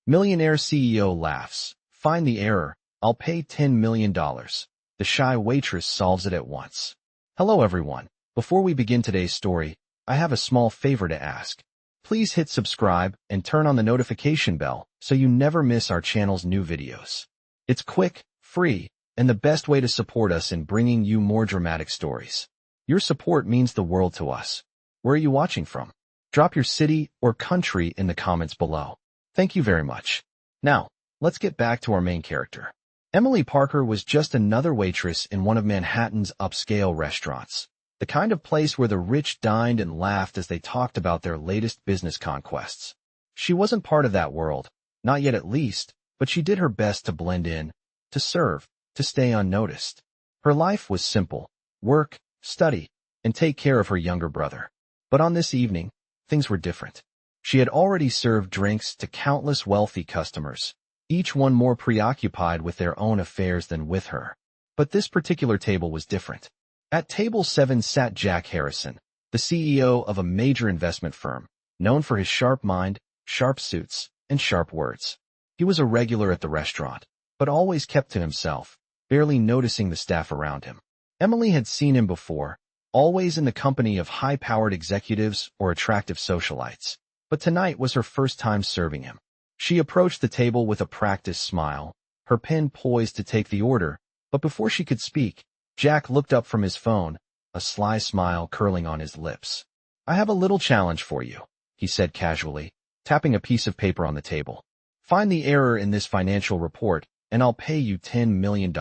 Millionaire CEO laughs. Find the error. I'll pay $10 million. The shy waitress solves it at once. Hello everyone. Before we begin today's story, I have a small favor to ask. Please hit subscribe and turn on the notification bell so you never miss our channel's new videos. It's quick, free, and the best way to support us in bringing you more dramatic stories. Your support means the world to us. Where are you watching from? Drop your city or country in the comments below. Thank you very much. Now, let's get back to our main character. Emily Parker was just another waitress in one of Manhattan's upscale restaurants, the kind of place where the rich dined and laughed as they talked about their latest business conquests. She wasn't part of that world, not yet at least, but she did her best to blend in, to serve, to stay unnoticed. Her life was simple: work, study, and take care of her younger brother. But on this evening, things were different. She had already served drinks to countless wealthy customers, each one more preoccupied with their own affairs than with her. But this particular table was different. At table 7 sat Jack Harrison, the CEO of a major investment firm, known for his sharp mind, sharp suits, and sharp words. He was a regular at the restaurant, but always kept to himself, barely noticing the staff around him. Emily had seen him before, always in the company of high-powered executives or attractive socialites. But tonight was her first time serving him. She approached the table with a practiced smile, her pen poised to take the order, but before she could speak, Jack looked up from his phone, a sly smile curling on his lips. "I have a little challenge for you," he said casually, tapping a piece of paper on the table. "Find the error in this financial report, and I'll pay you $10 million.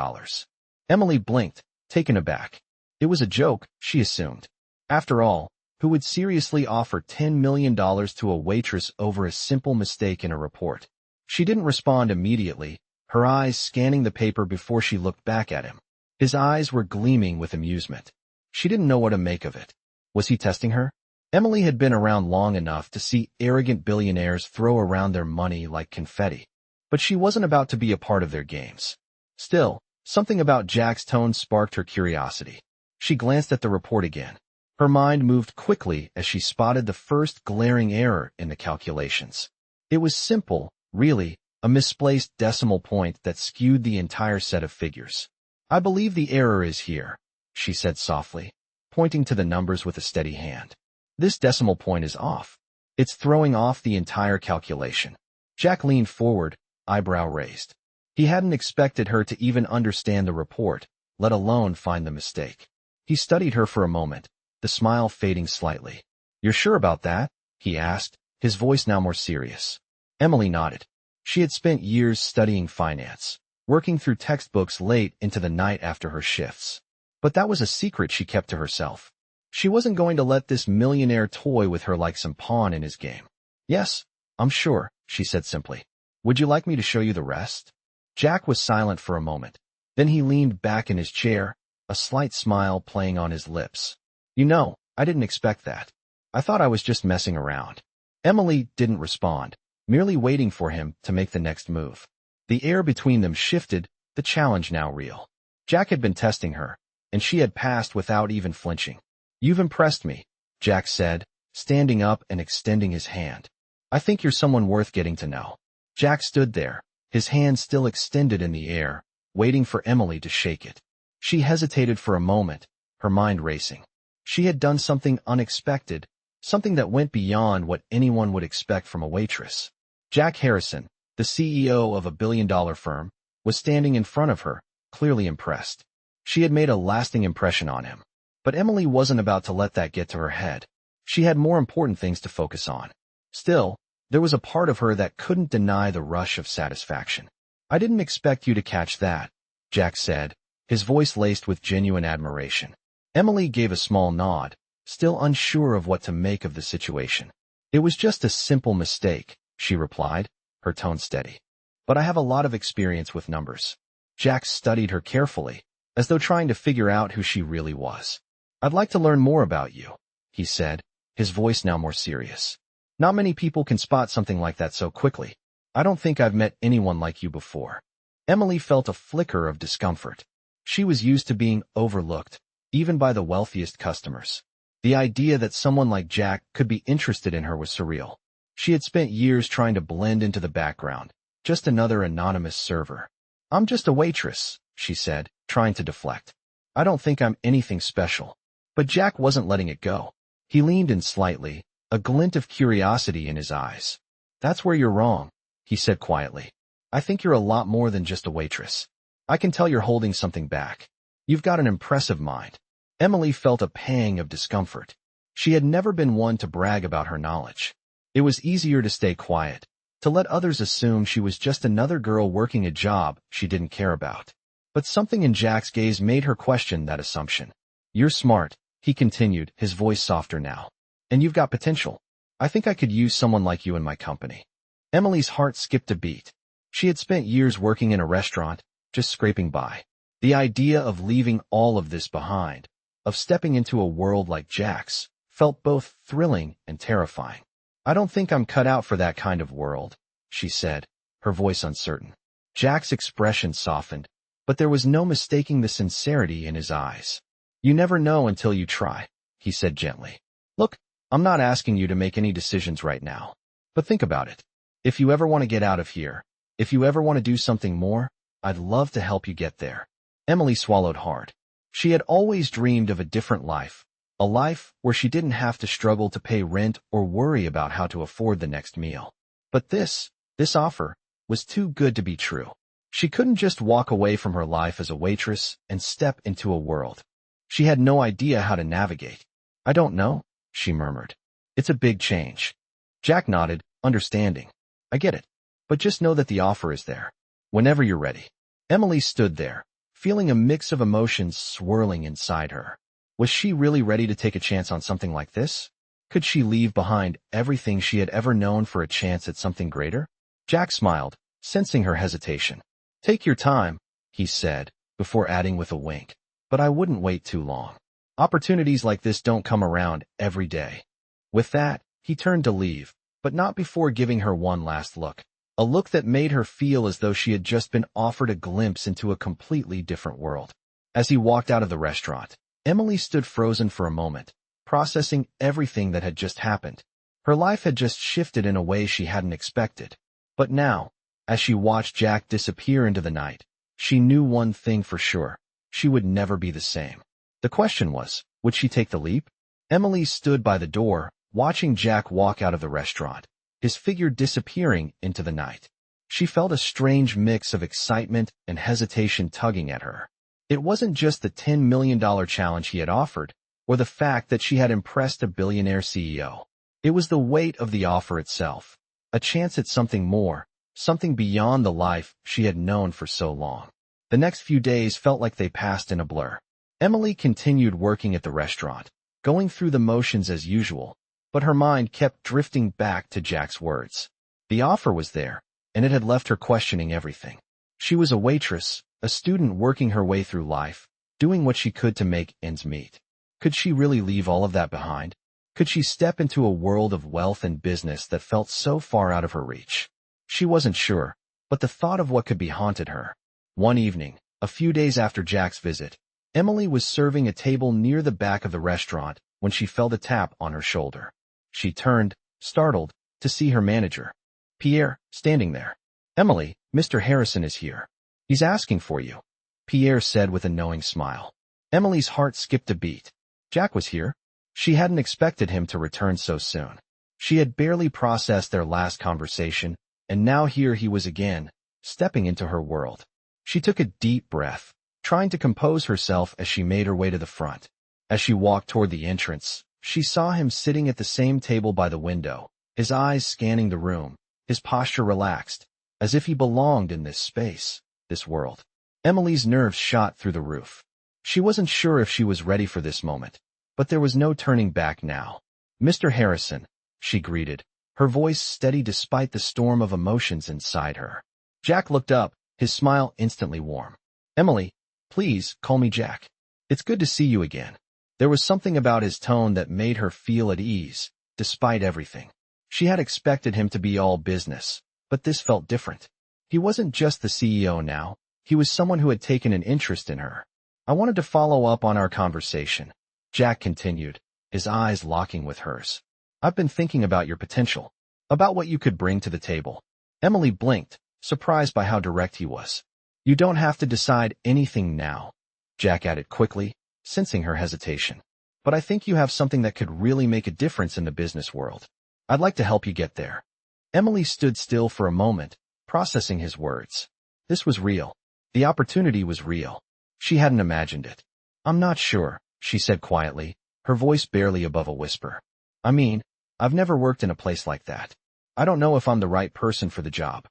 Emily blinked, taken aback. It was a joke, she assumed. After all, who would seriously offer $10 million to a waitress over a simple mistake in a report? She didn't respond immediately, her eyes scanning the paper before she looked back at him. His eyes were gleaming with amusement. She didn't know what to make of it. Was he testing her? Emily had been around long enough to see arrogant billionaires throw around their money like confetti. But she wasn't about to be a part of their games. Still, something about Jack's tone sparked her curiosity. She glanced at the report again. Her mind moved quickly as she spotted the first glaring error in the calculations. It was simple, really, a misplaced decimal point that skewed the entire set of figures. "I believe the error is here," she said softly, pointing to the numbers with a steady hand. "This decimal point is off. It's throwing off the entire calculation." Jack leaned forward, eyebrow raised. He hadn't expected her to even understand the report, let alone find the mistake. He studied her for a moment, the smile fading slightly. "You're sure about that?" he asked, his voice now more serious. Emily nodded. She had spent years studying finance, working through textbooks late into the night after her shifts. But that was a secret she kept to herself. She wasn't going to let this millionaire toy with her like some pawn in his game. "Yes, I'm sure," she said simply. "Would you like me to show you the rest?" Jack was silent for a moment. Then he leaned back in his chair, a slight smile playing on his lips. "You know, I didn't expect that. I thought I was just messing around." Emily didn't respond, merely waiting for him to make the next move. The air between them shifted, the challenge now real. Jack had been testing her, and she had passed without even flinching. "You've impressed me," Jack said, standing up and extending his hand. "I think you're someone worth getting to know." Jack stood there, his hand still extended in the air, waiting for Emily to shake it. She hesitated for a moment, her mind racing. She had done something unexpected, something that went beyond what anyone would expect from a waitress. Jack Harrison, the CEO of a billion-dollar firm, was standing in front of her, clearly impressed. She had made a lasting impression on him. But Emily wasn't about to let that get to her head. She had more important things to focus on. Still, there was a part of her that couldn't deny the rush of satisfaction. "I didn't expect you to catch that," Jack said, his voice laced with genuine admiration. Emily gave a small nod, still unsure of what to make of the situation. "It was just a simple mistake," she replied, her tone steady. "But I have a lot of experience with numbers." Jack studied her carefully, as though trying to figure out who she really was. "I'd like to learn more about you," he said, his voice now more serious. "Not many people can spot something like that so quickly. I don't think I've met anyone like you before." Emily felt a flicker of discomfort. She was used to being overlooked, even by the wealthiest customers. The idea that someone like Jack could be interested in her was surreal. She had spent years trying to blend into the background, just another anonymous server. "I'm just a waitress," she said, trying to deflect. "I don't think I'm anything special." But Jack wasn't letting it go. He leaned in slightly, a glint of curiosity in his eyes. "That's where you're wrong," he said quietly. "I think you're a lot more than just a waitress. I can tell you're holding something back. You've got an impressive mind." Emily felt a pang of discomfort. She had never been one to brag about her knowledge. It was easier to stay quiet, to let others assume she was just another girl working a job she didn't care about. But something in Jack's gaze made her question that assumption. "You're smart," he continued, his voice softer now. "And you've got potential. I think I could use someone like you in my company." Emily's heart skipped a beat. She had spent years working in a restaurant, just scraping by. The idea of leaving all of this behind, of stepping into a world like Jack's, felt both thrilling and terrifying. "I don't think I'm cut out for that kind of world," she said, her voice uncertain. Jack's expression softened, but there was no mistaking the sincerity in his eyes. "You never know until you try," he said gently. "Look, I'm not asking you to make any decisions right now. But think about it. If you ever want to get out of here, if you ever want to do something more, I'd love to help you get there." Emily swallowed hard. She had always dreamed of a different life, a life where she didn't have to struggle to pay rent or worry about how to afford the next meal. But this offer, was too good to be true. She couldn't just walk away from her life as a waitress and step into a world she had no idea how to navigate. "I don't know," she murmured. "It's a big change." Jack nodded, understanding. "I get it. But just know that the offer is there. Whenever you're ready." Emily stood there, feeling a mix of emotions swirling inside her. Was she really ready to take a chance on something like this? Could she leave behind everything she had ever known for a chance at something greater? Jack smiled, sensing her hesitation. "Take your time," he said, before adding with a wink. "But I wouldn't wait too long. Opportunities like this don't come around every day." With that, he turned to leave, but not before giving her one last look. A look that made her feel as though she had just been offered a glimpse into a completely different world. As he walked out of the restaurant, Emily stood frozen for a moment, processing everything that had just happened. Her life had just shifted in a way she hadn't expected. But now, as she watched Jack disappear into the night, she knew one thing for sure. She would never be the same. The question was, would she take the leap? Emily stood by the door, watching Jack walk out of the restaurant, his figure disappearing into the night. She felt a strange mix of excitement and hesitation tugging at her. It wasn't just the $10 million challenge he had offered, or the fact that she had impressed a billionaire CEO. It was the weight of the offer itself, a chance at something more, something beyond the life she had known for so long. The next few days felt like they passed in a blur. Emily continued working at the restaurant, going through the motions as usual, but her mind kept drifting back to Jack's words. The offer was there, and it had left her questioning everything. She was a waitress, a student working her way through life, doing what she could to make ends meet. Could she really leave all of that behind? Could she step into a world of wealth and business that felt so far out of her reach? She wasn't sure, but the thought of what could be haunted her. One evening, a few days after Jack's visit, Emily was serving a table near the back of the restaurant when she felt a tap on her shoulder. She turned, startled, to see her manager, Pierre, standing there. "Emily, Mr. Harrison is here. He's asking for you," Pierre said with a knowing smile. Emily's heart skipped a beat. Jack was here? She hadn't expected him to return so soon. She had barely processed their last conversation, and now here he was again, stepping into her world. She took a deep breath, trying to compose herself as she made her way to the front. As she walked toward the entrance, she saw him sitting at the same table by the window, his eyes scanning the room, his posture relaxed, as if he belonged in this space, this world. Emily's nerves shot through the roof. She wasn't sure if she was ready for this moment, but there was no turning back now. "Mr. Harrison," she greeted, her voice steady despite the storm of emotions inside her. Jack looked up, his smile instantly warm. "Emily, please call me Jack. It's good to see you again." There was something about his tone that made her feel at ease, despite everything. She had expected him to be all business, but this felt different. He wasn't just the CEO now, he was someone who had taken an interest in her. "I wanted to follow up on our conversation," Jack continued, his eyes locking with hers. "I've been thinking about your potential. About what you could bring to the table. Emily blinked, surprised by how direct he was. You don't have to decide anything now, Jack added quickly, sensing her hesitation. But I think you have something that could really make a difference in the business world. I'd like to help you get there. Emily stood still for a moment, processing his words. This was real. The opportunity was real. She hadn't imagined it. I'm not sure, she said quietly, her voice barely above a whisper. I mean, I've never worked in a place like that. I don't know if I'm the right person for the job.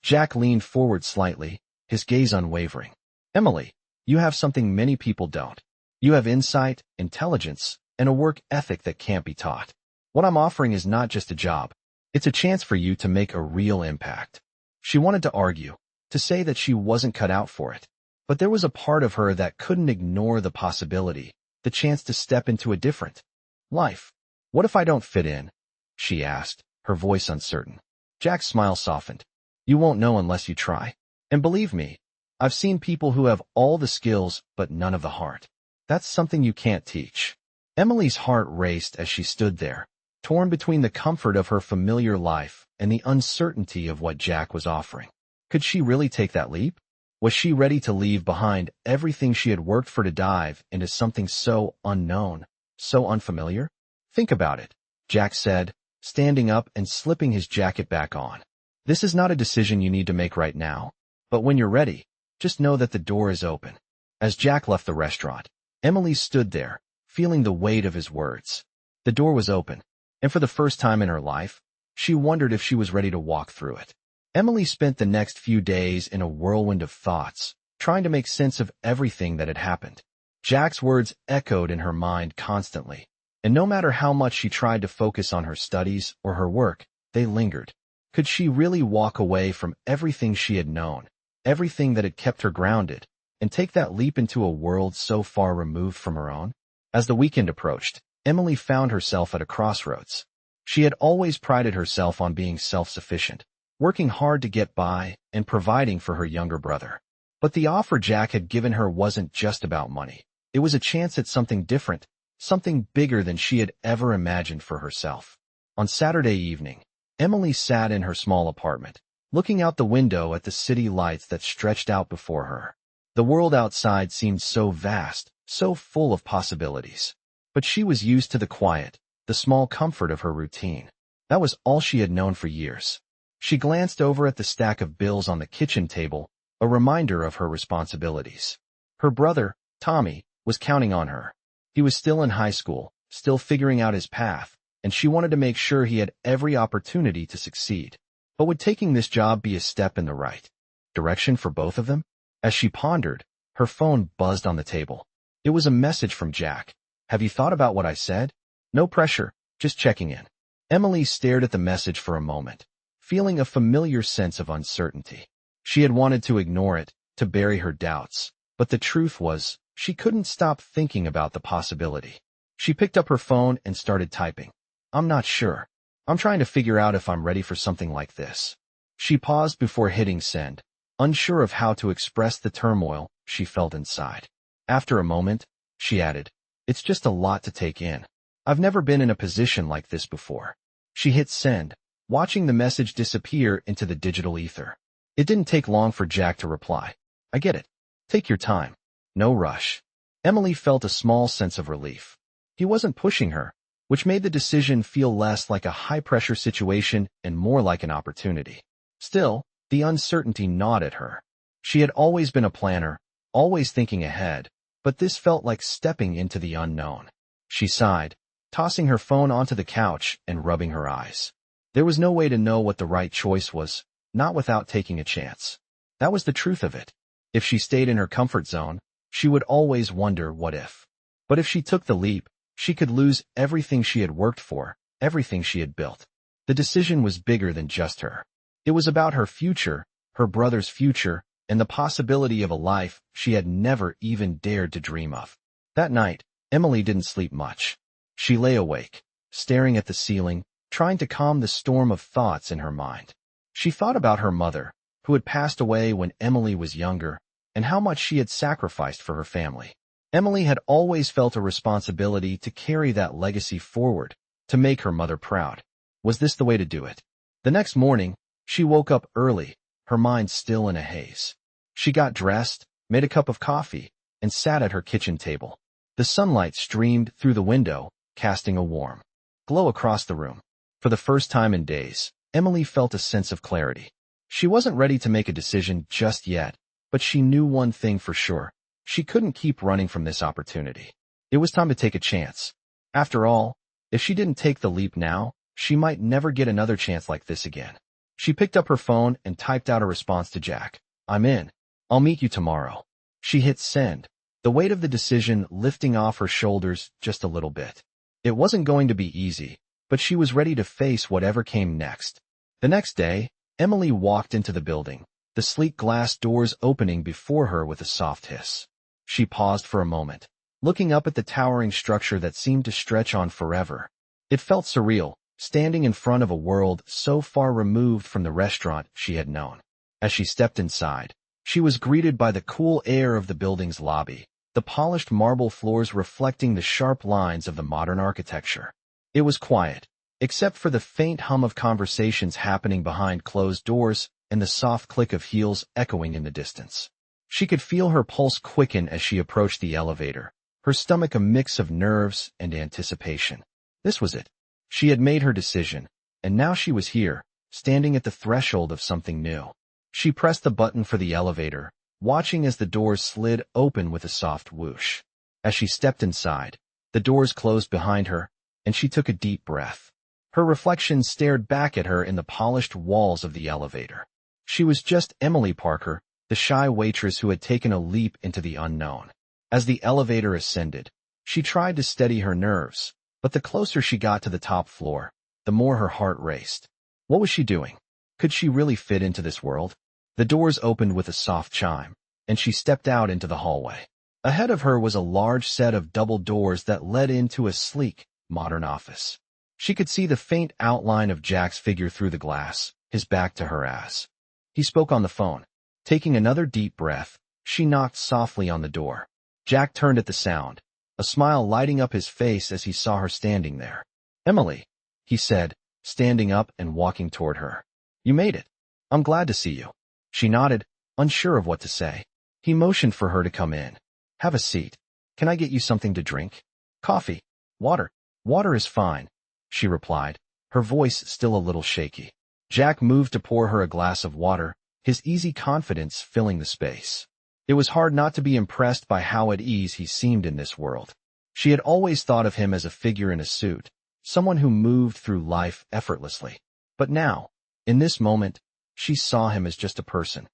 Jack leaned forward slightly, his gaze unwavering. Emily, you have something many people don't. You have insight, intelligence, and a work ethic that can't be taught. What I'm offering is not just a job. It's a chance for you to make a real impact. She wanted to argue, to say that she wasn't cut out for it. But there was a part of her that couldn't ignore the possibility, the chance to step into a different life. What if I don't fit in? She asked, her voice uncertain. Jack's smile softened. You won't know unless you try. And believe me, I've seen people who have all the skills but none of the heart. That's something you can't teach. Emily's heart raced as she stood there, torn between the comfort of her familiar life and the uncertainty of what Jack was offering. Could she really take that leap? Was she ready to leave behind everything she had worked for to dive into something so unknown, so unfamiliar? Think about it, Jack said, standing up and slipping his jacket back on. This is not a decision you need to make right now, but when you're ready, just know that the door is open. As Jack left the restaurant, Emily stood there, feeling the weight of his words. The door was open, and for the first time in her life, she wondered if she was ready to walk through it. Emily spent the next few days in a whirlwind of thoughts, trying to make sense of everything that had happened. Jack's words echoed in her mind constantly, and no matter how much she tried to focus on her studies or her work, they lingered. Could she really walk away from everything she had known, everything that had kept her grounded, and take that leap into a world so far removed from her own? As the weekend approached, Emily found herself at a crossroads. She had always prided herself on being self-sufficient, working hard to get by and providing for her younger brother. But the offer Jack had given her wasn't just about money. It was a chance at something different, something bigger than she had ever imagined for herself. On Saturday evening, Emily sat in her small apartment, looking out the window at the city lights that stretched out before her. The world outside seemed so vast, so full of possibilities. But she was used to the quiet, the small comfort of her routine. That was all she had known for years. She glanced over at the stack of bills on the kitchen table, a reminder of her responsibilities. Her brother, Tommy, was counting on her. He was still in high school, still figuring out his path, and she wanted to make sure he had every opportunity to succeed. But would taking this job be a step in the right direction for both of them? As she pondered, her phone buzzed on the table. It was a message from Jack. Have you thought about what I said? No pressure, just checking in. Emily stared at the message for a moment, feeling a familiar sense of uncertainty. She had wanted to ignore it, to bury her doubts, but the truth was, she couldn't stop thinking about the possibility. She picked up her phone and started typing. I'm not sure. I'm trying to figure out if I'm ready for something like this. She paused before hitting send, unsure of how to express the turmoil she felt inside. After a moment, she added, It's just a lot to take in. I've never been in a position like this before. She hit send, watching the message disappear into the digital ether. It didn't take long for Jack to reply. I get it. Take your time. No rush. Emily felt a small sense of relief. He wasn't pushing her, which made the decision feel less like a high-pressure situation and more like an opportunity. Still, the uncertainty gnawed at her. She had always been a planner, always thinking ahead, but this felt like stepping into the unknown. She sighed, tossing her phone onto the couch and rubbing her eyes. There was no way to know what the right choice was, not without taking a chance. That was the truth of it. If she stayed in her comfort zone, she would always wonder what if. But if she took the leap, she could lose everything she had worked for, everything she had built. The decision was bigger than just her. It was about her future, her brother's future, and the possibility of a life she had never even dared to dream of. That night, Emily didn't sleep much. She lay awake, staring at the ceiling, trying to calm the storm of thoughts in her mind. She thought about her mother, who had passed away when Emily was younger, and how much she had sacrificed for her family. Emily had always felt a responsibility to carry that legacy forward, to make her mother proud. Was this the way to do it? The next morning, she woke up early, her mind still in a haze. She got dressed, made a cup of coffee, and sat at her kitchen table. The sunlight streamed through the window, casting a warm glow across the room. For the first time in days, Emily felt a sense of clarity. She wasn't ready to make a decision just yet, but she knew one thing for sure. She couldn't keep running from this opportunity. It was time to take a chance. After all, if she didn't take the leap now, she might never get another chance like this again. She picked up her phone and typed out a response to Jack. "I'm in. I'll meet you tomorrow." She hit send, the weight of the decision lifting off her shoulders just a little bit. It wasn't going to be easy, but she was ready to face whatever came next. The next day, Emily walked into the building, the sleek glass doors opening before her with a soft hiss. She paused for a moment, looking up at the towering structure that seemed to stretch on forever. It felt surreal, standing in front of a world so far removed from the restaurant she had known. As she stepped inside, she was greeted by the cool air of the building's lobby, the polished marble floors reflecting the sharp lines of the modern architecture. It was quiet, except for the faint hum of conversations happening behind closed doors and the soft click of heels echoing in the distance. She could feel her pulse quicken as she approached the elevator, her stomach a mix of nerves and anticipation. This was it. She had made her decision, and now she was here, standing at the threshold of something new. She pressed the button for the elevator, watching as the doors slid open with a soft whoosh. As she stepped inside, the doors closed behind her, and she took a deep breath. Her reflection stared back at her in the polished walls of the elevator. She was just Emily Parker, the shy waitress who had taken a leap into the unknown. As the elevator ascended, she tried to steady her nerves, but the closer she got to the top floor, the more her heart raced. What was she doing? Could she really fit into this world? The doors opened with a soft chime, and she stepped out into the hallway. Ahead of her was a large set of double doors that led into a sleek, modern office. She could see the faint outline of Jack's figure through the glass, his back to her as he spoke on the phone. Taking another deep breath, she knocked softly on the door. Jack turned at the sound, a smile lighting up his face as he saw her standing there. "Emily," he said, standing up and walking toward her. "You made it. I'm glad to see you." She nodded, unsure of what to say. He motioned for her to come in. "Have a seat. Can I get you something to drink? Coffee? Water?" "Water is fine," she replied, her voice still a little shaky. Jack moved to pour her a glass of water, his easy confidence filling the space. It was hard not to be impressed by how at ease he seemed in this world. She had always thought of him as a figure in a suit, someone who moved through life effortlessly. But now, in this moment, she saw him as just a person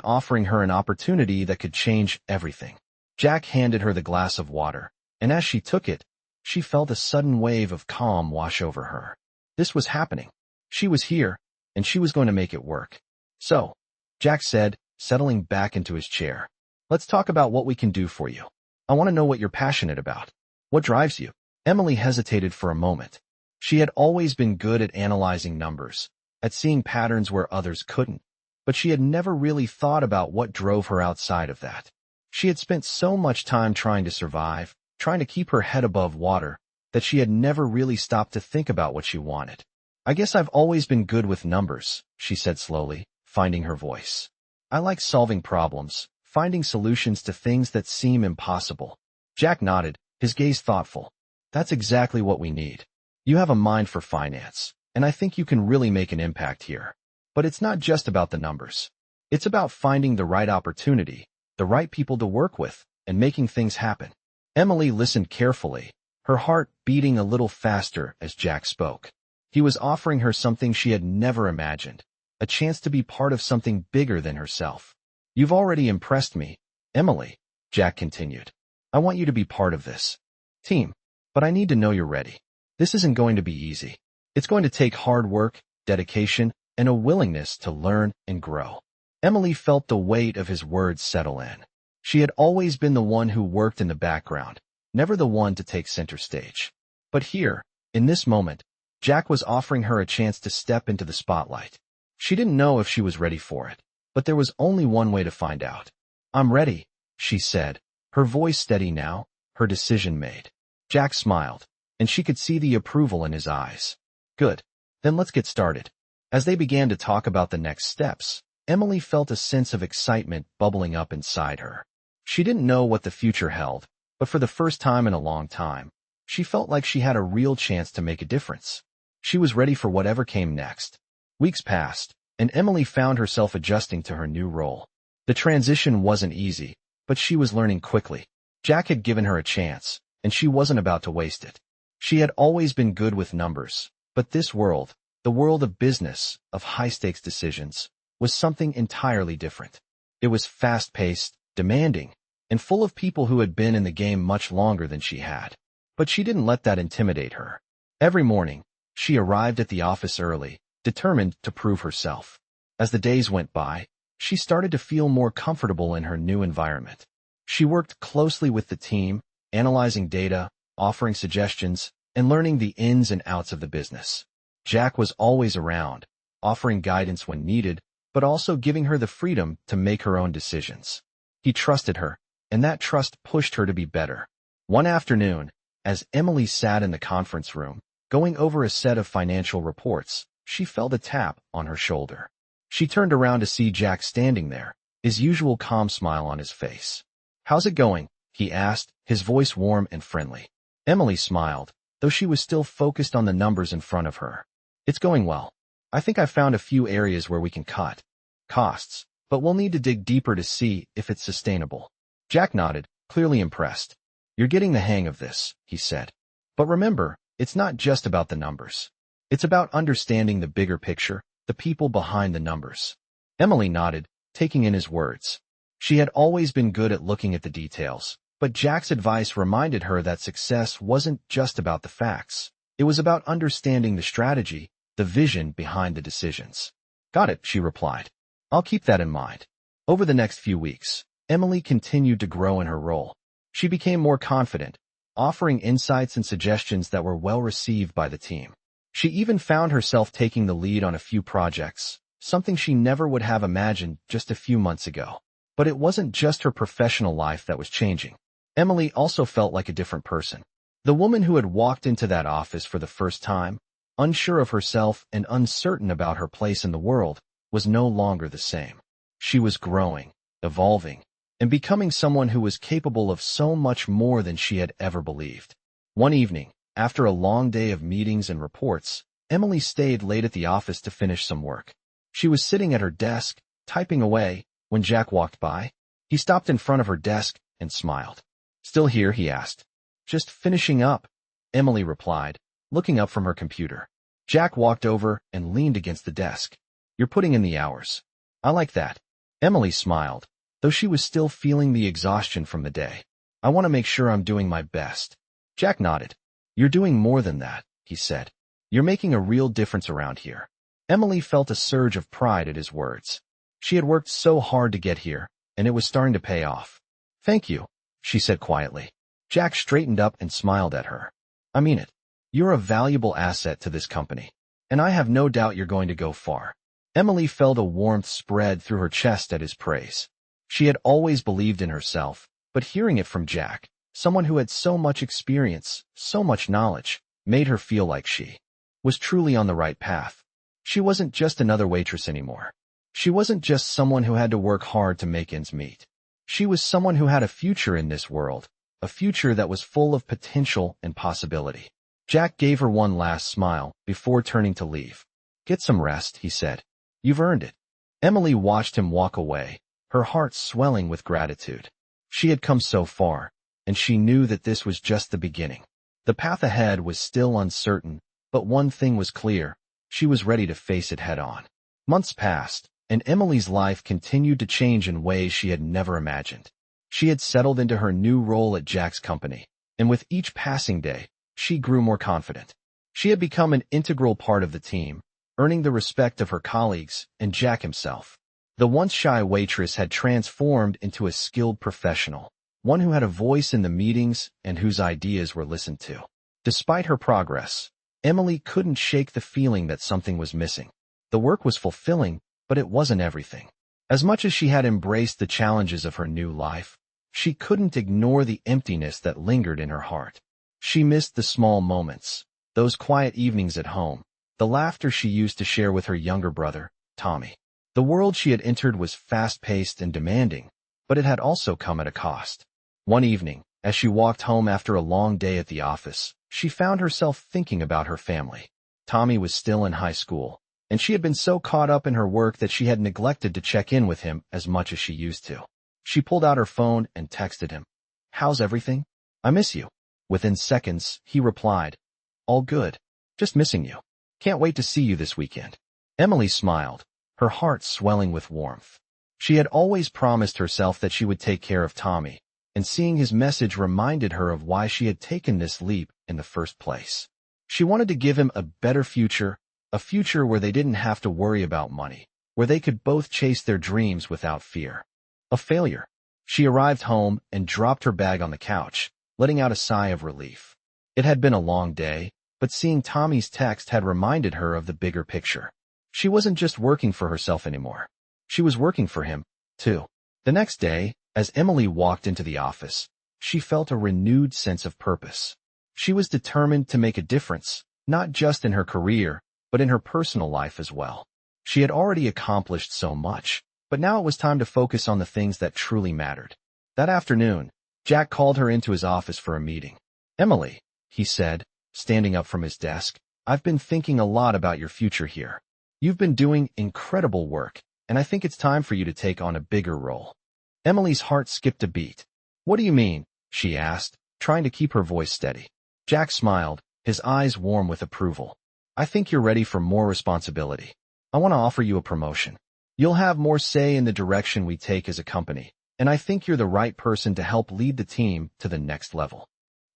offering her an opportunity that could change everything. Jack handed her the glass of water, and as she took it, she felt a sudden wave of calm wash over her. This was happening. She was here, and she was going to make it work. "So," Jack said, settling back into his chair, "let's talk about what we can do for you. I want to know what you're passionate about. What drives you?" Emily hesitated for a moment. She had always been good at analyzing numbers, at seeing patterns where others couldn't, but she had never really thought about what drove her outside of that. She had spent so much time trying to survive, trying to keep her head above water, that she had never really stopped to think about what she wanted. "I guess I've always been good with numbers," she said slowly, finding her voice. "I like solving problems, finding solutions to things that seem impossible." Jack nodded, his gaze thoughtful. "That's exactly what we need. You have a mind for finance, and I think you can really make an impact here. But it's not just about the numbers. It's about finding the right opportunity, the right people to work with, and making things happen." Emily listened carefully, her heart beating a little faster as Jack spoke. He was offering her something she had never imagined, a chance to be part of something bigger than herself. "You've already impressed me, Emily," Jack continued. "I want you to be part of this team, but I need to know you're ready. This isn't going to be easy. It's going to take hard work, dedication, and a willingness to learn and grow." Emily felt the weight of his words settle in. She had always been the one who worked in the background, never the one to take center stage. But here, in this moment, Jack was offering her a chance to step into the spotlight. She didn't know if she was ready for it, but there was only one way to find out. "I'm ready," she said, her voice steady now, her decision made. Jack smiled, and she could see the approval in his eyes. "Good. Then let's get started." As they began to talk about the next steps, Emily felt a sense of excitement bubbling up inside her. She didn't know what the future held, but for the first time in a long time, she felt like she had a real chance to make a difference. She was ready for whatever came next. Weeks passed, and Emily found herself adjusting to her new role. The transition wasn't easy, but she was learning quickly. Jack had given her a chance, and she wasn't about to waste it. She had always been good with numbers, but this world, the world of business, of high-stakes decisions, was something entirely different. It was fast-paced, demanding, and full of people who had been in the game much longer than she had. But she didn't let that intimidate her. Every morning, she arrived at the office early, determined to prove herself. As the days went by, she started to feel more comfortable in her new environment. She worked closely with the team, analyzing data, offering suggestions, and learning the ins and outs of the business. Jack was always around, offering guidance when needed, but also giving her the freedom to make her own decisions. He trusted her, and that trust pushed her to be better. One afternoon, as Emily sat in the conference room, going over a set of financial reports, she felt a tap on her shoulder. She turned around to see Jack standing there, his usual calm smile on his face. "How's it going?" he asked, his voice warm and friendly. Emily smiled, though she was still focused on the numbers in front of her. "It's going well. I think I found a few areas where we can cut costs, but we'll need to dig deeper to see if it's sustainable." Jack nodded, clearly impressed. "You're getting the hang of this," he said. "But remember, it's not just about the numbers. It's about understanding the bigger picture, the people behind the numbers." Emily nodded, taking in his words. She had always been good at looking at the details, but Jack's advice reminded her that success wasn't just about the facts. It was about understanding the strategy, the vision behind the decisions. "Got it," she replied. "I'll keep that in mind." Over the next few weeks, Emily continued to grow in her role. She became more confident, offering insights and suggestions that were well received by the team. She even found herself taking the lead on a few projects, something she never would have imagined just a few months ago. But it wasn't just her professional life that was changing. Emily also felt like a different person. The woman who had walked into that office for the first time, unsure of herself and uncertain about her place in the world, was no longer the same. She was growing, evolving, and becoming someone who was capable of so much more than she had ever believed. One evening, after a long day of meetings and reports, Emily stayed late at the office to finish some work. She was sitting at her desk, typing away, when Jack walked by. He stopped in front of her desk and smiled. "Still here?" he asked. "Just finishing up," Emily replied, looking up from her computer. Jack walked over and leaned against the desk. "You're putting in the hours. I like that." Emily smiled, though she was still feeling the exhaustion from the day. "I want to make sure I'm doing my best." Jack nodded. "You're doing more than that," he said. "You're making a real difference around here." Emily felt a surge of pride at his words. She had worked so hard to get here, and it was starting to pay off. "Thank you," she said quietly. Jack straightened up and smiled at her. "I mean it. You're a valuable asset to this company, and I have no doubt you're going to go far." Emily felt a warmth spread through her chest at his praise. She had always believed in herself, but hearing it from Jack, someone who had so much experience, so much knowledge, made her feel like she was truly on the right path. She wasn't just another waitress anymore. She wasn't just someone who had to work hard to make ends meet. She was someone who had a future in this world, a future that was full of potential and possibility. Jack gave her one last smile before turning to leave. "Get some rest," he said. "You've earned it." Emily watched him walk away, her heart swelling with gratitude. She had come so far, and she knew that this was just the beginning. The path ahead was still uncertain, but one thing was clear: she was ready to face it head on. Months passed, and Emily's life continued to change in ways she had never imagined. She had settled into her new role at Jack's company, and with each passing day, she grew more confident. She had become an integral part of the team, earning the respect of her colleagues and Jack himself. The once shy waitress had transformed into a skilled professional, one who had a voice in the meetings and whose ideas were listened to. Despite her progress, Emily couldn't shake the feeling that something was missing. The work was fulfilling, but it wasn't everything. As much as she had embraced the challenges of her new life, she couldn't ignore the emptiness that lingered in her heart. She missed the small moments, those quiet evenings at home, the laughter she used to share with her younger brother, Tommy. The world she had entered was fast-paced and demanding, but it had also come at a cost. One evening, as she walked home after a long day at the office, she found herself thinking about her family. Tommy was still in high school, and she had been so caught up in her work that she had neglected to check in with him as much as she used to. She pulled out her phone and texted him, "How's everything? I miss you." Within seconds, he replied, "All good. Just missing you. Can't wait to see you this weekend." Emily smiled, her heart swelling with warmth. She had always promised herself that she would take care of Tommy, and seeing his message reminded her of why she had taken this leap in the first place. She wanted to give him a better future, a future where they didn't have to worry about money, where they could both chase their dreams without fear. A failure. She arrived home and dropped her bag on the couch, letting out a sigh of relief. It had been a long day, but seeing Tommy's text had reminded her of the bigger picture. She wasn't just working for herself anymore. She was working for him, too. The next day, as Emily walked into the office, she felt a renewed sense of purpose. She was determined to make a difference, not just in her career, but in her personal life as well. She had already accomplished so much, but now it was time to focus on the things that truly mattered. That afternoon, Jack called her into his office for a meeting. "Emily," he said, standing up from his desk, "I've been thinking a lot about your future here. You've been doing incredible work, and I think it's time for you to take on a bigger role." Emily's heart skipped a beat. "What do you mean?" she asked, trying to keep her voice steady. Jack smiled, his eyes warm with approval. "I think you're ready for more responsibility. I want to offer you a promotion. You'll have more say in the direction we take as a company, and I think you're the right person to help lead the team to the next level."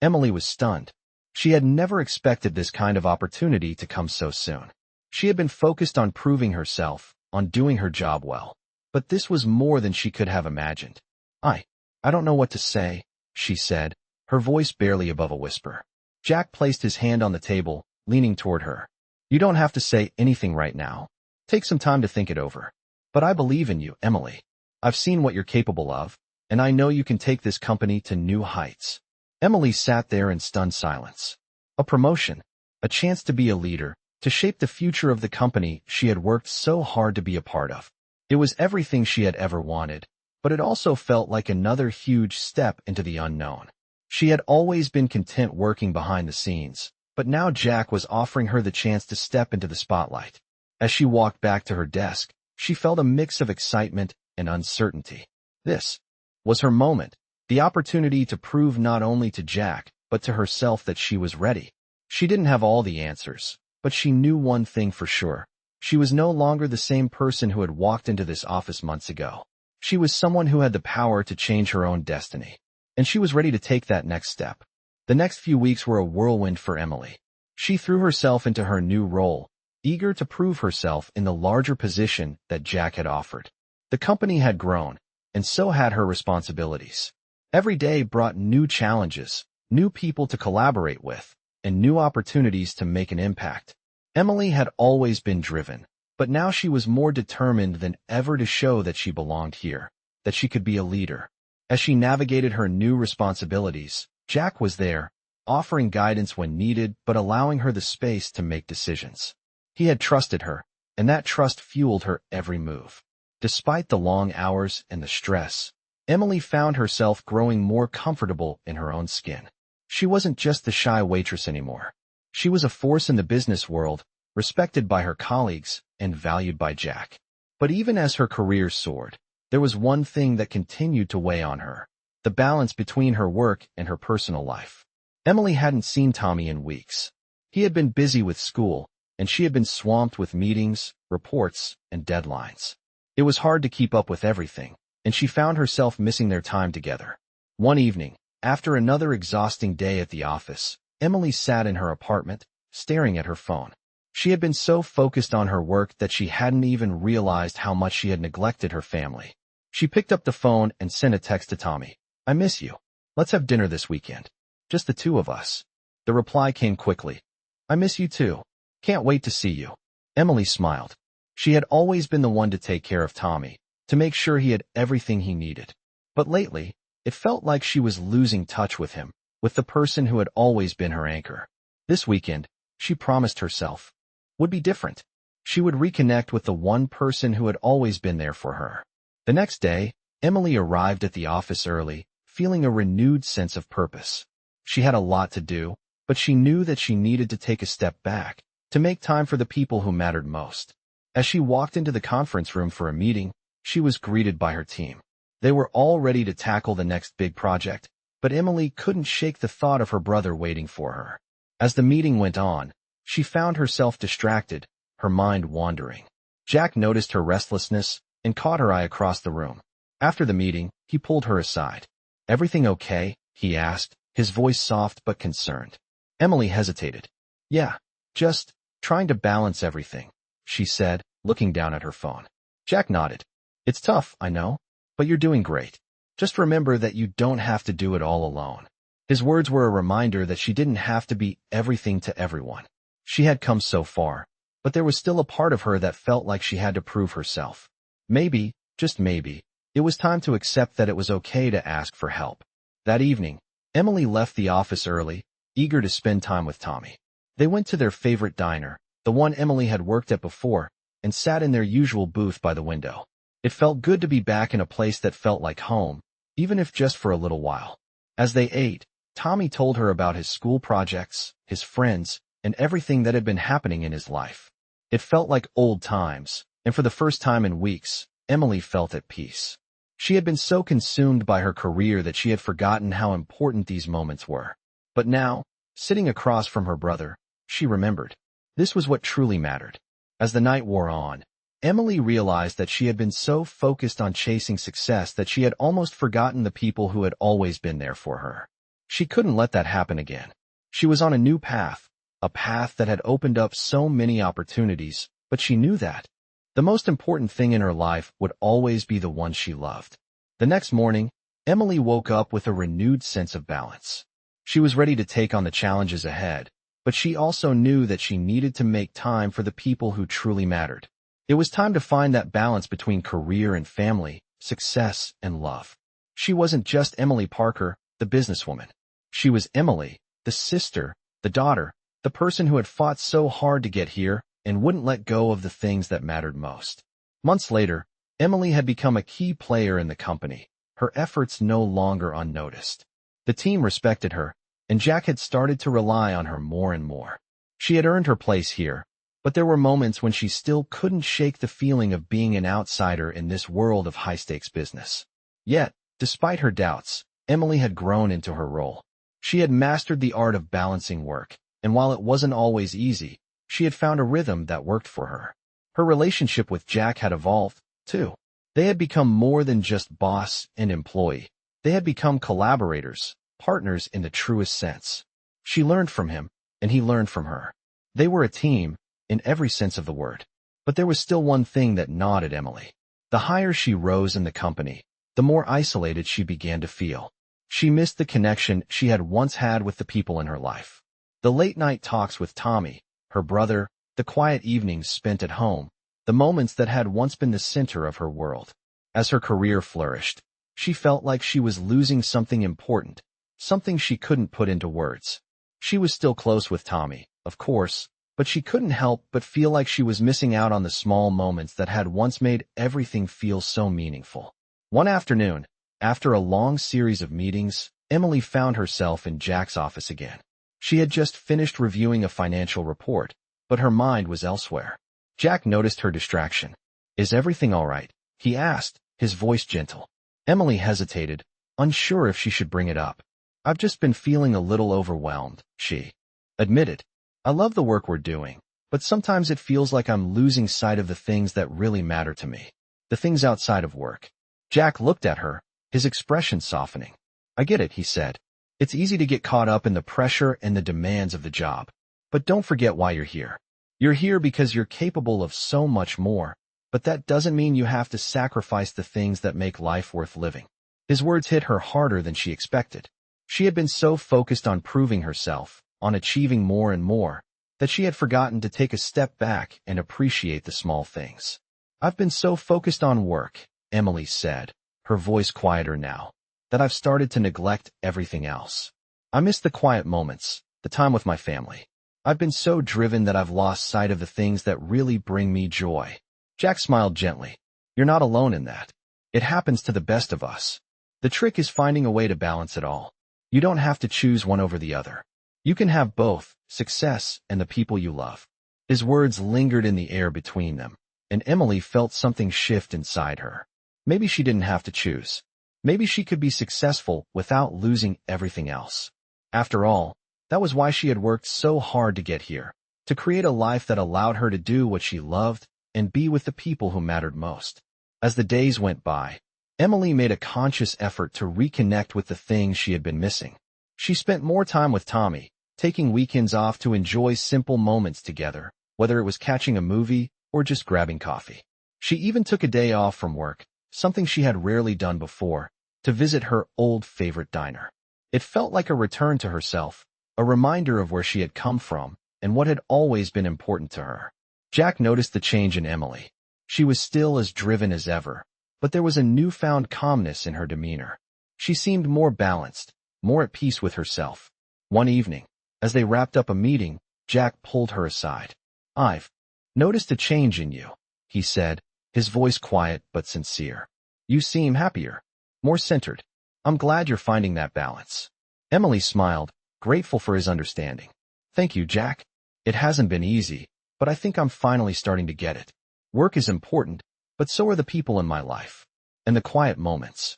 Emily was stunned. She had never expected this kind of opportunity to come so soon. She had been focused on proving herself, on doing her job well. But this was more than she could have imagined. I don't know what to say," she said, her voice barely above a whisper. Jack placed his hand on the table, leaning toward her. "You don't have to say anything right now. Take some time to think it over. But I believe in you, Emily. I've seen what you're capable of, and I know you can take this company to new heights." Emily sat there in stunned silence. A promotion, a chance to be a leader, to shape the future of the company she had worked so hard to be a part of. It was everything she had ever wanted, but it also felt like another huge step into the unknown. She had always been content working behind the scenes, but now Jack was offering her the chance to step into the spotlight. As she walked back to her desk, she felt a mix of excitement and uncertainty. This was her moment, the opportunity to prove not only to Jack, but to herself that she was ready. She didn't have all the answers, but she knew one thing for sure. She was no longer the same person who had walked into this office months ago. She was someone who had the power to change her own destiny. And she was ready to take that next step. The next few weeks were a whirlwind for Emily. She threw herself into her new role, eager to prove herself in the larger position that Jack had offered. The company had grown, and so had her responsibilities. Every day brought new challenges, new people to collaborate with, and new opportunities to make an impact. Emily had always been driven, but now she was more determined than ever to show that she belonged here, that she could be a leader. As she navigated her new responsibilities, Jack was there, offering guidance when needed but allowing her the space to make decisions. He had trusted her, and that trust fueled her every move. Despite the long hours and the stress, Emily found herself growing more comfortable in her own skin. She wasn't just the shy waitress anymore. She was a force in the business world, respected by her colleagues and valued by Jack. But even as her career soared, there was one thing that continued to weigh on her: the balance between her work and her personal life. Emily hadn't seen Tommy in weeks. He had been busy with school, and she had been swamped with meetings, reports, and deadlines. It was hard to keep up with everything, and she found herself missing their time together. One evening, after another exhausting day at the office, Emily sat in her apartment, staring at her phone. She had been so focused on her work that she hadn't even realized how much she had neglected her family. She picked up the phone and sent a text to Tommy. "I miss you. Let's have dinner this weekend. Just the two of us." The reply came quickly. "I miss you too. Can't wait to see you." Emily smiled. She had always been the one to take care of Tommy, to make sure he had everything he needed. But lately, it felt like she was losing touch with him, with the person who had always been her anchor. This weekend, she promised herself, would be different. She would reconnect with the one person who had always been there for her. The next day, Emily arrived at the office early, feeling a renewed sense of purpose. She had a lot to do, but she knew that she needed to take a step back, to make time for the people who mattered most. As she walked into the conference room for a meeting, she was greeted by her team. They were all ready to tackle the next big project, but Emily couldn't shake the thought of her brother waiting for her. As the meeting went on, she found herself distracted, her mind wandering. Jack noticed her restlessness and caught her eye across the room. After the meeting, he pulled her aside. "Everything okay?" he asked, his voice soft but concerned. Emily hesitated. "Yeah, just trying to balance everything," she said, looking down at her phone. Jack nodded. "It's tough, I know, but you're doing great. Just remember that you don't have to do it all alone." His words were a reminder that she didn't have to be everything to everyone. She had come so far, but there was still a part of her that felt like she had to prove herself. Maybe, just maybe, it was time to accept that it was okay to ask for help. That evening, Emily left the office early, eager to spend time with Tommy. They went to their favorite diner, the one Emily had worked at before, and sat in their usual booth by the window. It felt good to be back in a place that felt like home, even if just for a little while. As they ate, Tommy told her about his school projects, his friends, and everything that had been happening in his life. It felt like old times, and for the first time in weeks, Emily felt at peace. She had been so consumed by her career that she had forgotten how important these moments were. But now, sitting across from her brother, she remembered. This was what truly mattered. As the night wore on, Emily realized that she had been so focused on chasing success that she had almost forgotten the people who had always been there for her. She couldn't let that happen again. She was on a new path, a path that had opened up so many opportunities, but she knew that the most important thing in her life would always be the one she loved. The next morning, Emily woke up with a renewed sense of balance. She was ready to take on the challenges ahead, but she also knew that she needed to make time for the people who truly mattered. It was time to find that balance between career and family, success and love. She wasn't just Emily Parker, the businesswoman. She was Emily, the sister, the daughter, the person who had fought so hard to get here and wouldn't let go of the things that mattered most. Months later, Emily had become a key player in the company, her efforts no longer unnoticed. The team respected her, and Jack had started to rely on her more and more. She had earned her place here, but there were moments when she still couldn't shake the feeling of being an outsider in this world of high-stakes business. Yet, despite her doubts, Emily had grown into her role. She had mastered the art of balancing work, and while it wasn't always easy, she had found a rhythm that worked for her. Her relationship with Jack had evolved, too. They had become more than just boss and employee. They had become collaborators, partners in the truest sense. She learned from him, and he learned from her. They were a team, in every sense of the word. But there was still one thing that gnawed at Emily. The higher she rose in the company, the more isolated she began to feel. She missed the connection she had once had with the people in her life. The late-night talks with Tommy, her brother, the quiet evenings spent at home, the moments that had once been the center of her world. As her career flourished, she felt like she was losing something important, something she couldn't put into words. She was still close with Tommy, of course, but she couldn't help but feel like she was missing out on the small moments that had once made everything feel so meaningful. One afternoon, after a long series of meetings, Emily found herself in Jack's office again. She had just finished reviewing a financial report, but her mind was elsewhere. Jack noticed her distraction. "Is everything all right?" he asked, his voice gentle. Emily hesitated, unsure if she should bring it up. "I've just been feeling a little overwhelmed," she admitted. "I love the work we're doing, but sometimes it feels like I'm losing sight of the things that really matter to me, the things outside of work." Jack looked at her, his expression softening. "I get it," he said. "It's easy to get caught up in the pressure and the demands of the job. But don't forget why you're here. You're here because you're capable of so much more, but that doesn't mean you have to sacrifice the things that make life worth living." His words hit her harder than she expected. She had been so focused on proving herself, on achieving more and more, that she had forgotten to take a step back and appreciate the small things. "I've been so focused on work," Emily said, her voice quieter now, "that I've started to neglect everything else. I miss the quiet moments, the time with my family." I've been so driven that I've lost sight of the things that really bring me joy. Jack smiled gently. You're not alone in that. It happens to the best of us. The trick is finding a way to balance it all. You don't have to choose one over the other. You can have both, success and the people you love. His words lingered in the air between them, and Emily felt something shift inside her. Maybe she didn't have to choose. Maybe she could be successful without losing everything else. After all, that was why she had worked so hard to get here, to create a life that allowed her to do what she loved and be with the people who mattered most. As the days went by, Emily made a conscious effort to reconnect with the things she had been missing. She spent more time with Tommy, taking weekends off to enjoy simple moments together, whether it was catching a movie or just grabbing coffee. She even took a day off from work, something she had rarely done before, to visit her old favorite diner. It felt like a return to herself, a reminder of where she had come from and what had always been important to her. Jack noticed the change in Emily. She was still as driven as ever, but there was a newfound calmness in her demeanor. She seemed more balanced, more at peace with herself. One evening, as they wrapped up a meeting, Jack pulled her aside. I've noticed a change in you, he said, his voice quiet but sincere. You seem happier, more centered. I'm glad you're finding that balance. Emily smiled, grateful for his understanding. Thank you, Jack. It hasn't been easy, but I think I'm finally starting to get it. Work is important, but so are the people in my life. And the quiet moments.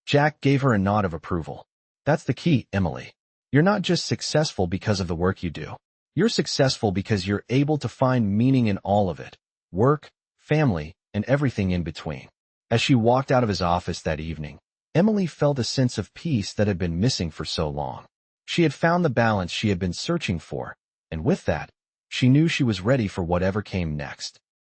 Jack gave her a nod of approval. That's the key, Emily. You're not just successful because of the work you do. You're successful because you're able to find meaning in all of it. Work, family, and everything in between. As she walked out of his office that evening, Emily felt a sense of peace that had been missing for so long. She had found the balance she had been searching for, and with that, she knew she was ready for whatever came next.